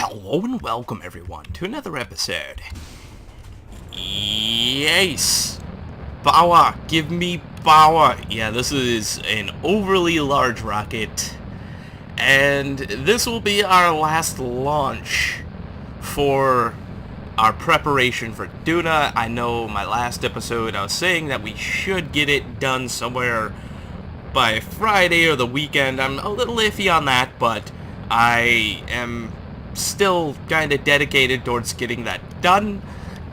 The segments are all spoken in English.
Hello and welcome everyone to another episode. Yes! Power! Give me power! Yeah, this is an overly large rocket. And this will be our last launch for our preparation for Duna. I know my last episode I was saying that we should get it done somewhere by Friday or the weekend. I'm a little iffy on that, but I am still kind of dedicated towards getting that done,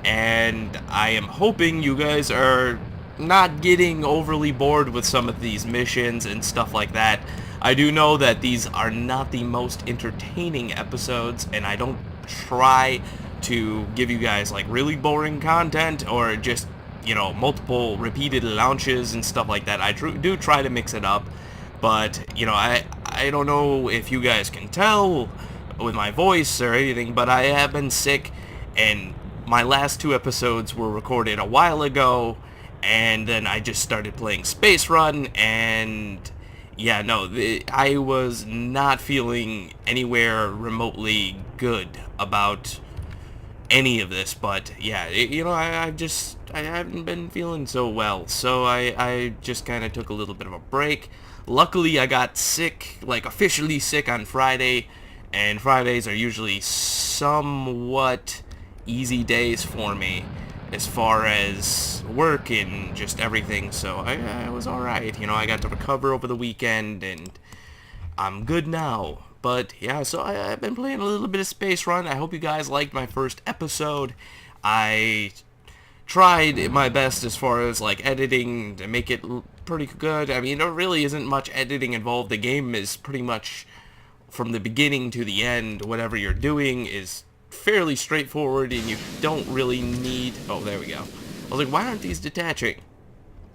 and I am hoping you guys are not getting overly bored with some of these missions and stuff like that. I do know that these are not the most entertaining episodes, and I don't try to give you guys like really boring content or just, you know, multiple repeated launches and stuff like that. I do try to mix it up, but, you know, I don't know if you guys can tell with my voice or anything, but I have been sick, and my last two episodes were recorded a while ago, and then I just started playing Space Run, and yeah, no, I was not feeling anywhere remotely good about any of this, but yeah, you know, I haven't been feeling so well, so I just kind of took a little bit of a break. Luckily, I got sick, like officially sick on Friday, and Fridays are usually somewhat easy days for me as far as work and just everything, so I was alright. You know, I got to recover over the weekend, and I'm good now. But yeah, so I've been playing a little bit of Space Run. I hope you guys liked my first episode. I tried my best as far as like editing to make it pretty good. I mean, there really isn't much editing involved. The game is pretty much from the beginning to the end. Whatever you're doing is fairly straightforward, and you don't really need... Oh, there we go. I was like, why aren't these detaching?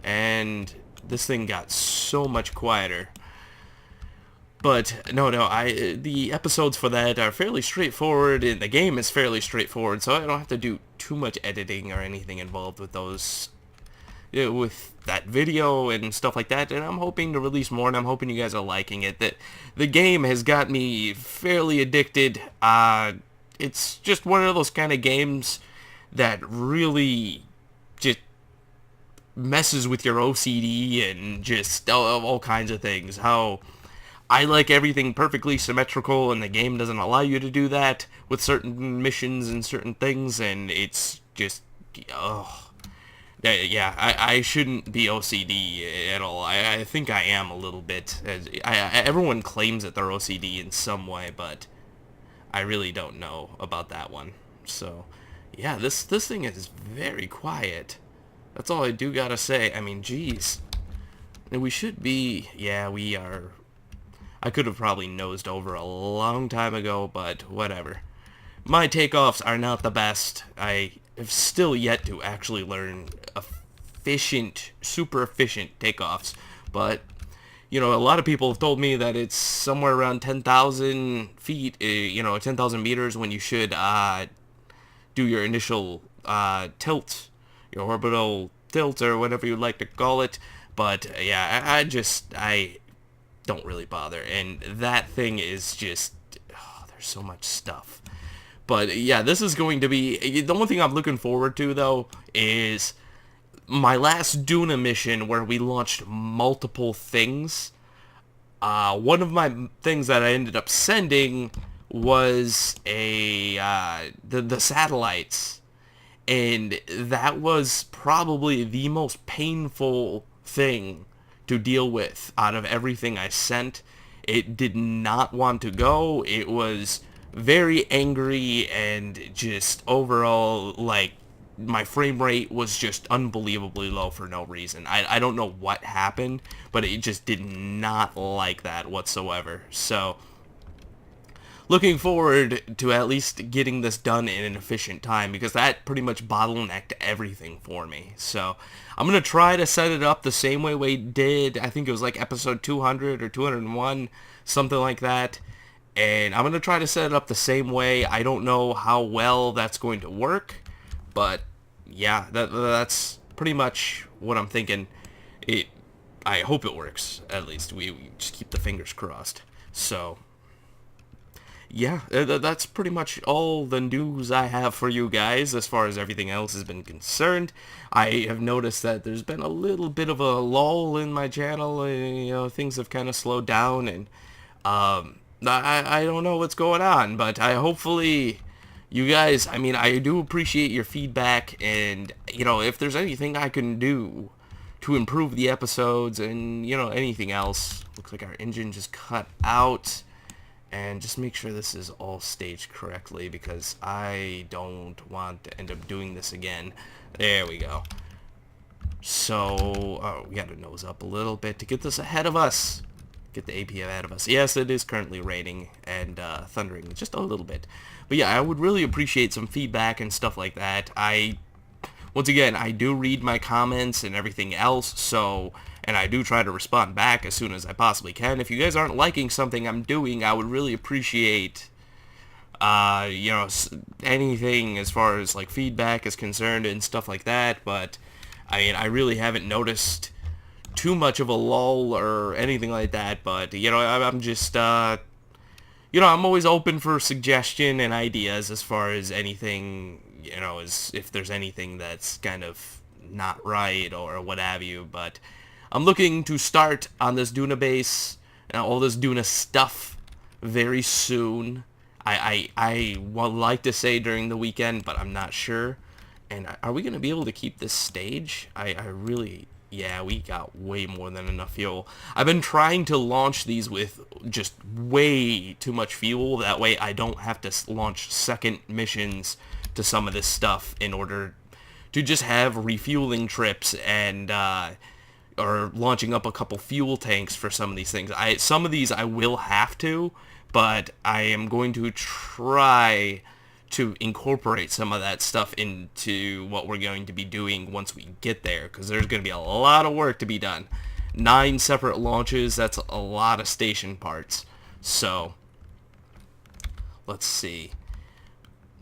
And this thing got so much quieter. But no, the episodes for that are fairly straightforward, and the game is fairly straightforward, so I don't have to do too much editing or anything involved with those, with that video and stuff like that. And I'm hoping to release more, and I'm hoping you guys are liking it. That the game has got me fairly addicted. It's just one of those kind of games that really just messes with your OCD and just all kinds of things. How I like everything perfectly symmetrical, and the game doesn't allow you to do that with certain missions and certain things, and it's just, oh, yeah, I shouldn't be OCD at all. I think I am a little bit. Everyone claims that they're OCD in some way, but I really don't know about that one. So, yeah, this thing is very quiet. That's all I do gotta say. I mean, geez. And we should be, yeah, we are... I could have probably nosed over a long time ago, but whatever. My takeoffs are not the best. I have still yet to actually learn efficient, super efficient takeoffs, but, you know, a lot of people have told me that it's somewhere around 10,000 feet, you know, 10,000 meters when you should do your initial tilt, your orbital tilt, or whatever you'd like to call it. But yeah, I don't really bother, and that thing is just, oh, there's so much stuff. But yeah, this is going to be, the one thing I'm looking forward to though is my last Duna mission where we launched multiple things. One of my things that I ended up sending was the satellites, and that was probably the most painful thing to deal with out of everything I sent. It did not want to go. It was very angry, and just overall, like, my frame rate was just unbelievably low for no reason. I don't know what happened, but it just did not like that whatsoever. So, looking forward to at least getting this done in an efficient time, because that pretty much bottlenecked everything for me. So I'm going to try to set it up the same way we did, I think it was like episode 200 or 201, something like that. And I'm going to try to set it up the same way. I don't know how well that's going to work, but yeah, that's pretty much what I'm thinking. I hope it works, at least. We just keep the fingers crossed. So yeah, that's pretty much all the news I have for you guys as far as everything else has been concerned. I have noticed that there's been a little bit of a lull in my channel. Things have kind of slowed down, and I don't know what's going on, but I hopefully you guys, I mean, I do appreciate your feedback, and if there's anything I can do to improve the episodes and anything else. Looks like our engine just cut out. And just make sure this is all staged correctly, because I don't want to end up doing this again. There we go. So, we got to nose up a little bit to get this ahead of us. Get the AP ahead of us. Yes, it is currently raining and thundering just a little bit. But yeah, I would really appreciate some feedback and stuff like that. Once again, I do read my comments and everything else, so... And I do try to respond back as soon as I possibly can. If you guys aren't liking something I'm doing, I would really appreciate, anything as far as, like, feedback is concerned and stuff like that. But, I mean, I really haven't noticed too much of a lull or anything like that. But, I'm just, I'm always open for suggestion and ideas as far as anything, as if there's anything that's kind of not right or what have you. But... I'm looking to start on this Duna base and all this Duna stuff very soon. I would like to say during the weekend, but I'm not sure. And are we going to be able to keep this stage? I really... Yeah, we got way more than enough fuel. I've been trying to launch these with just way too much fuel. That way I don't have to launch second missions to some of this stuff in order to just have refueling trips and... or launching up a couple fuel tanks for some of these things. Some of these I will have to, but I am going to try to incorporate some of that stuff into what we're going to be doing once we get there, because there's going to be a lot of work to be done. 9 separate launches, that's a lot of station parts. So, let's see.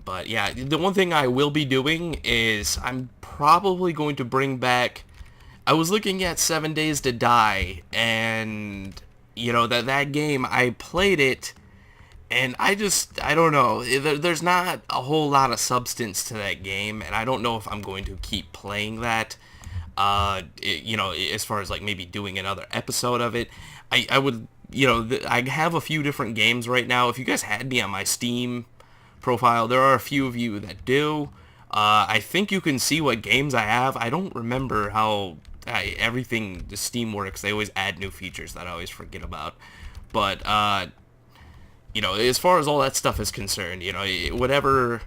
But yeah, the one thing I will be doing is I'm probably going to bring back... I was looking at 7 Days to Die, and, that game, I played it, and I don't know, there's not a whole lot of substance to that game, and I don't know if I'm going to keep playing that, as far as, like, maybe doing another episode of it. I would, I have a few different games right now. If you guys had me on my Steam profile, there are a few of you that do. I think you can see what games I have. I don't remember how... everything the Steam works. They always add new features that I always forget about. But as far as all that stuff is concerned, whatever,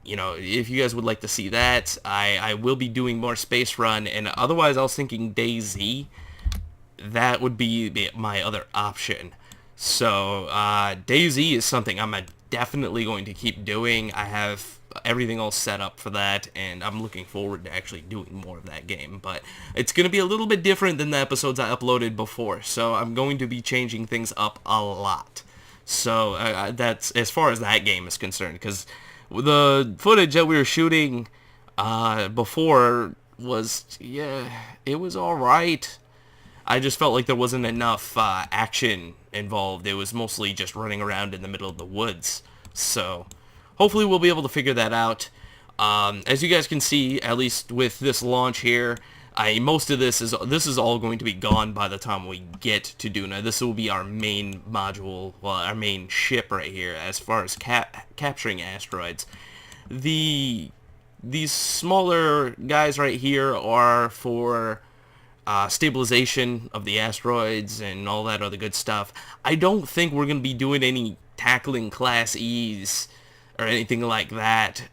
if you guys would like to see that, I will be doing more Space Run. And otherwise, I was thinking DayZ. That would be my other option. So DayZ is something I'm definitely going to keep doing. I have everything all set up for that, and I'm looking forward to actually doing more of that game. But it's going to be a little bit different than the episodes I uploaded before, so I'm going to be changing things up a lot. So that's as far as that game is concerned, because the footage that we were shooting before was, it was alright. I just felt like there wasn't enough action involved. It was mostly just running around in the middle of the woods. So hopefully we'll be able to figure that out. As you guys can see, at least with this launch here, most of this is all going to be gone by the time we get to Duna. This will be our main module, well, our main ship right here, as far as capturing asteroids. These smaller guys right here are for stabilization of the asteroids and all that other good stuff. I don't think we're going to be doing any tackling Class E's or anything like that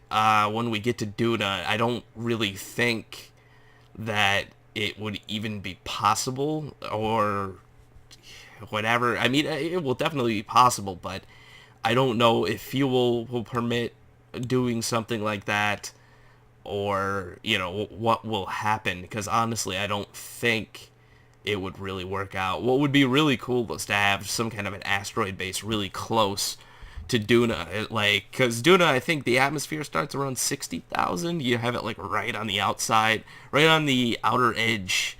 when we get to Duna. I don't really think that it would even be possible or whatever. I mean, it will definitely be possible, but I don't know if fuel will permit doing something like that, or, what will happen, because honestly, I don't think it would really work out. What would be really cool was to have some kind of an asteroid base really close to Duna, because Duna, I think the atmosphere starts around 60,000. You have it, right on the outside, right on the outer edge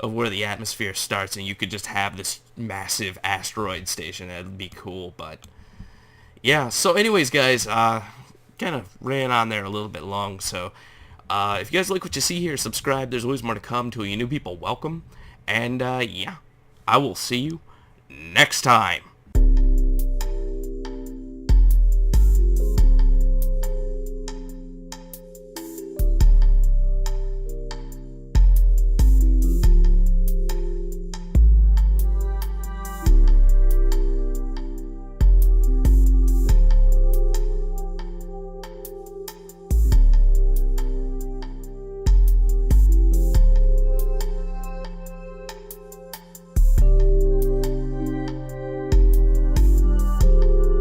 of where the atmosphere starts, and you could just have this massive asteroid station. That'd be cool, but... Yeah, so anyways, guys, kind of ran on there a little bit long, so if you guys like what you see here, subscribe. There's always more to come. To you new people, welcome. And yeah, I will see you next time.